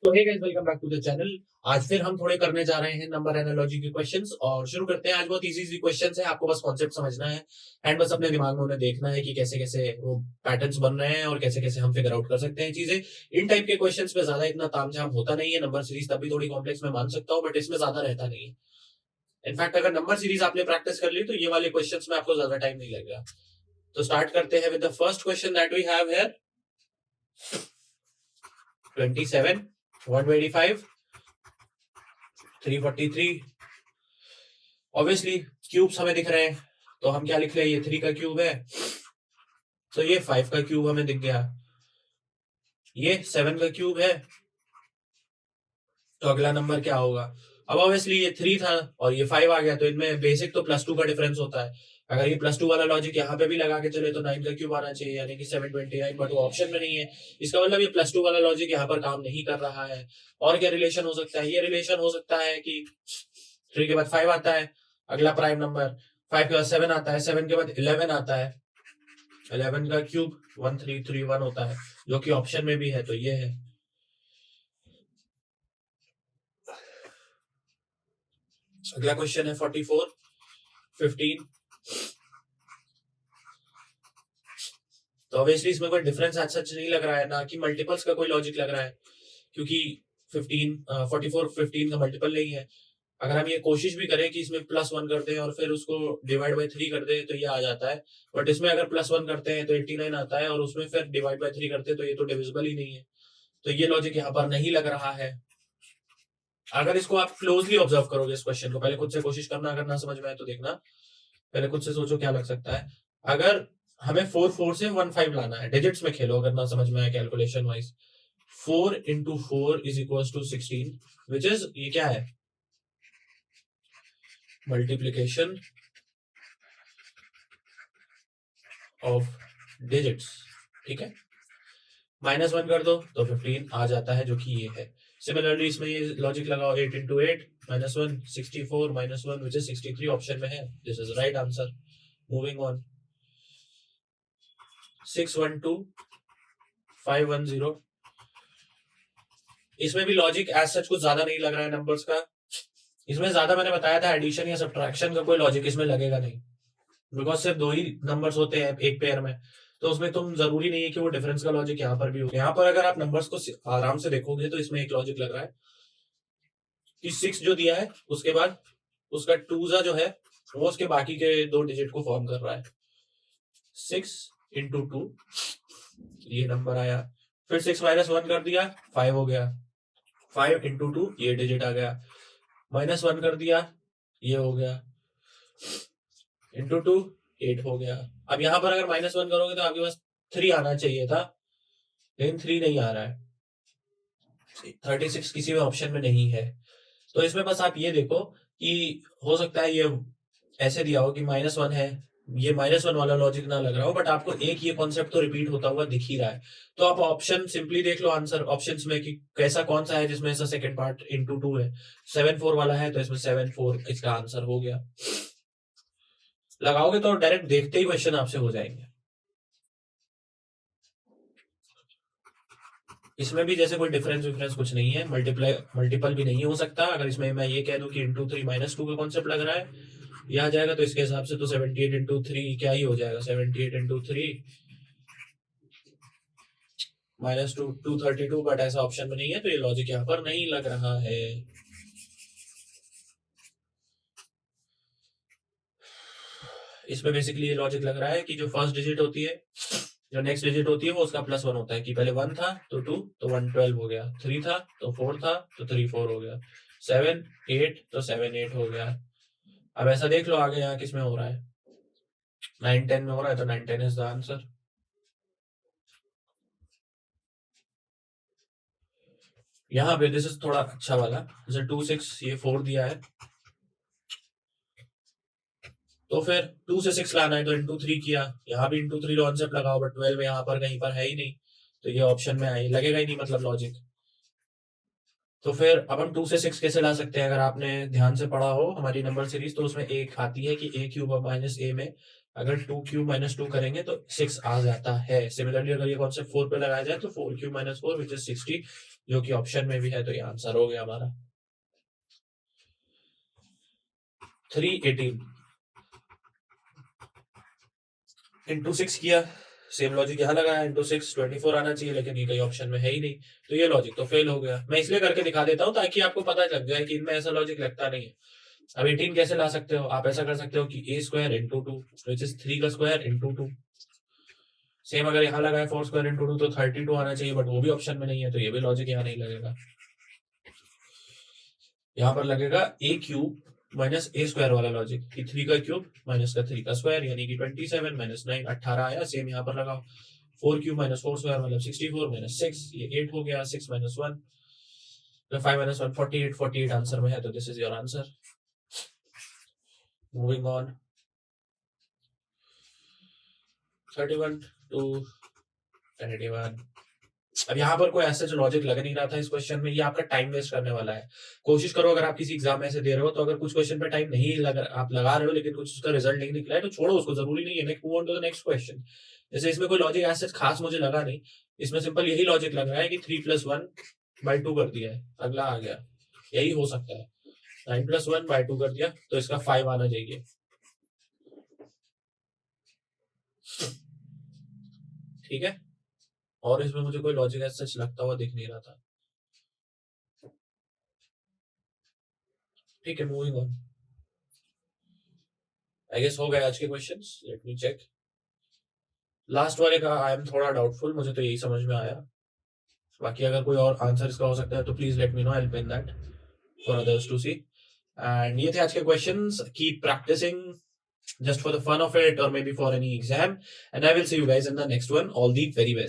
तो hey guys, welcome back to the channel. आज फिर हम थोड़े करने जा रहे हैं नंबर एनालॉजी के क्वेश्चंस और शुरू करते हैं। आज बहुत इजी इजी क्वेश्चंस है, आपको बस कॉन्सेप्ट समझना है एंड बस अपने दिमाग में उन्हें देखना है कि कैसे कैसे वो पैटर्न्स बन रहे हैं और कैसे कैसे हम फिगर आउट कर सकते हैं चीजें। इन टाइप के क्वेश्चंस में ज्यादा इतना तामझाम होता नहीं है। नंबर सीरीज तब भी थोड़ी कॉम्प्लेक्स मैं मान सकता हूँ, बट इसमें ज्यादा रहता नहीं है। इनफैक्ट अगर नंबर सीरीज आपने प्रैक्टिस कर ली तो ये वाले क्वेश्चंस में आपको ज्यादा टाइम नहीं लगेगा। तो स्टार्ट करते हैं with the first question that we have here. 27, 125, 343। Obviously cubes हमें दिख रहे हैं, तो हम क्या लिख रहे हैं, ये 3 का क्यूब है, तो ये 5 का क्यूब हमें दिख गया। ये 7 का क्यूब है, तो अगला नंबर क्या होगा। अब ऑब्वियसली ये 3 था और ये 5 आ गया, तो इनमें बेसिक तो +2 का डिफरेंस होता है। अगर ये +2 वाला लॉजिक यहाँ पे भी लगा के चले तो 9 का क्यूब आना चाहिए, यानी कि 729, बट वो ऑप्शन में नहीं है। इसका मतलब ये +2 वाला लॉजिक यहाँ पर काम नहीं कर रहा है। और क्या रिलेशन हो सकता है, ये रिलेशन हो सकता है कि 3 के बाद 5 आता है, अगला प्राइम नंबर, 5 के बाद 7 आता है, 7 के बाद 11 आता है, 11 का क्यूब 1331 होता है, जो कि ऑप्शन में भी है, तो ये है। अगला क्वेश्चन है 44, 15। तो ऑब्वियसली इसमें कोई डिफरेंस आज सच नहीं लग रहा है, ना कि मल्टीपल्स का कोई लॉजिक लग रहा है, क्योंकि 44 15 का मल्टीपल नहीं है। अगर हम ये कोशिश भी करें कि इसमें +1 कर दें और फिर उसको डिवाइड बाय 3 कर दें तो ये आ जाता है, बट इसमें अगर +1 करते हैं तो 89 आता है और उसमें फिर डिवाइड बाय 3 करते हैं तो ये तो डिविजिबल ही नहीं है। तो ये लॉजिक यहाँ पर नहीं लग रहा है। अगर इसको आप क्लोजली ऑब्जर्व करोगे इस क्वेश्चन को, पहले खुद से कोशिश करना, अगर ना समझ में आए तो देखना, पहले खुद से सोचो क्या लग सकता है। अगर हमें 4 से 15 लाना है, डिजिट्स में खेलो, अगर ना समझ में आए calculation wise. 4 into 4 is equals to 16, which is, ये क्या है, मल्टीप्लीकेशन ऑफ डिजिट्स। ठीक है, -1 कर दो तो 15 आ जाता है, जो कि ये है। सिमिलरली इसमें ये लॉजिक लगाओ, 8 into 8 -1 64 -1 which is 63 ऑप्शन में है। This is right answer. Moving on, 612 510। इसमें भी लॉजिक एज सच कुछ ज्यादा नहीं लग रहा है नंबर्स का। इसमें ज्यादा मैंने बताया था एडिशन या सब्ट्रैक्शन का कोई लॉजिक इसमें लगेगा नहीं, बिकॉज सिर्फ 2 ही नंबर्स होते हैं एक पेयर में, तो उसमें तुम जरूरी नहीं है कि वो डिफरेंस का लॉजिक यहाँ पर भी हो। यहाँ पर अगर आप नंबर्स को आराम से देखोगे तो इसमें एक लॉजिक लग रहा है कि 6 जो दिया है उसके बाद उसका 2 जो है वो उसके बाकी के 2 डिजिट को फॉर्म कर रहा है। 6 into 2 ये नंबर आया, फिर 6 -1 कर दिया 5 हो गया, 5 into 2 ये डिजिट आ गया, -1 कर दिया ये हो गया, into 2 8 हो गया। अब यहाँ पर अगर -1 करोगे तो आपके पास 3 आना चाहिए था, लेकिन 3 नहीं आ रहा है, 36 किसी भी ऑप्शन में नहीं है। तो इसमें बस आप ये देखो कि हो सकता है ये ऐसे दिया हो कि -1 है, ये -1 वाला लॉजिक ना लग रहा हो, बट आपको एक ये कॉन्सेप्ट तो रिपीट होता हुआ दिख ही रहा है। तो आप ऑप्शन सिंपली देख लो आंसर ऑप्शंस में कि कैसा कौन सा है जिसमें ऐसा सेकंड पार्ट into 2 है। 7 4 वाला है तो इसमें 7 4 इसका आंसर हो गया। लगाओगे तो डायरेक्ट देखते ही क्वेश्चन आपसे हो जाएंगे। इसमें भी जैसे कोई डिफरेंस कुछ नहीं है, मल्टीपल भी नहीं हो सकता। अगर इसमें मैं ये कह दूं कि into 3 -2 का कॉन्सेप्ट लग रहा है, ये आ जाएगा, तो इसके हिसाब से तो 78 into 3 क्या ही हो जाएगा, 78 into 3 -2 232, बट ऐसा ऑप्शन में नहीं है, तो ये लॉजिक यहाँ पर नहीं लग रहा है। इसमें बेसिकली ये लॉजिक लग रहा है कि जो फर्स्ट डिजिट होती है, जो नेक्स्ट डिजिट होती है वो उसका +1 होता है, कि पहले 1 था तो 2 तो 112 हो गया, 3 था तो 4 था तो 3 4 हो गया, 7 8 तो 7 8 हो गया। अब ऐसा देख लो आगे यहाँ किस में हो रहा है, 9 10 में हो रहा है, तो 9 10 इज द आंसर। यहाँ पे दिस इज थोड़ा अच्छा वाला, जैसे 2 6 ये 4 दिया है, तो फिर 2 से 6 लाना है तो into 3 किया, यहाँ भी into 3 कॉन्सेप्ट लगाओ, बट 12 यहाँ पर कहीं पर है ही नहीं, तो ये ऑप्शन में आई लगेगा ही नहीं, मतलब लॉजिक। तो फिर अब हम 2 से 6 कैसे ला सकते हैं, अगर आपने ध्यान से पढ़ा हो हमारी नंबर सीरीज, तो उसमें एक आती है कि a³ - a में अगर 2 क्यूब माइनस 2 करेंगे तो 6 आ जाता है। सिमिलरली अगर ये कॉन्सेप्ट 4 पे लगाया जाए तो 4 क्यूब माइनस 4 विच इज 60, जो कि ऑप्शन में भी है, तो ये आंसर हो गया हमारा। 318 इंटू 6 किया, सेम लॉजिक यहाँ लगाया, इंटू 6 24 आना चाहिए, लेकिन ये कहीं ऑप्शन में है ही नहीं, तो ये लॉजिक तो फेल हो गया। मैं इसलिए करके दिखा देता हूँ ताकि आपको पता लग जाए कि इनमें ऐसा लॉजिक लगता नहीं है। अब 18 कैसे ला सकते हो, आप ऐसा कर सकते हो कि a square into 2 which is 3 का स्क्वायर इंटू 2। सेम अगर यहाँ लगाए 4 स्क्वायर इंटू 2 तो 32 आना चाहिए, बट वो भी ऑप्शन में नहीं है, तो ये भी लॉजिक यहाँ नहीं लगेगा। यहाँ पर लगेगा a cube minus A square वाला लॉजिक, कि 3 का क्यूब माइनस का 3 का स्क्वायर, यानी कि 27 माइनस 9 18 आया। सेम यहाँ पर लगाओ 4 क्यूब माइनस 4 स्क्वायर मतलब 64 माइनस 6, ये 8 हो गया। 6 माइनस 1 तो 5 माइनस 1 48, 48 आंसर में है, तो this is your answer. Moving on, 31 to 21। अब यहाँ पर कोई ऐसा जो लॉजिक लग नहीं रहा था इस क्वेश्चन में, ये आपका टाइम वेस्ट करने वाला है। कोशिश करो अगर आप किसी एग्जाम में से दे रहे हो, तो अगर कुछ क्वेश्चन पे टाइम नहीं लग आप लगा रहे हो लेकिन कुछ उसका रिजल्ट नहीं निकला है, तो छोड़ो उसको, जरूरी नहीं है। Next move on to the next question. जैसे इसमें कोई लॉजिक ऐसे खास मुझे लगा नहीं, इसमें सिंपल यही लॉजिक लग रहा है कि 3 + 1/2 कर दिया है, अगला आ गया, यही हो सकता है। 9 + 1/2 कर दिया तो इसका 5 आना चाहिए। ठीक है, और इसमें मुझे कोई लॉजिक ऐसा सच लगता हुआ दिख नहीं रहा था। ठीक है, मूविंग ऑन। आई गेस हो गए आज के questions. Let me check. Last वाले का आई एम थोड़ा डाउटफुल, मुझे तो यही समझ में आया। बाकी अगर कोई और आंसर इसका हो सकता है तो please let me know, I will pin that for others to see. And ये थे आज के क्वेश्चंस। Keep practicing just for the fun of it, or maybe for any exam, and I will see you guys in the next one. All the very best.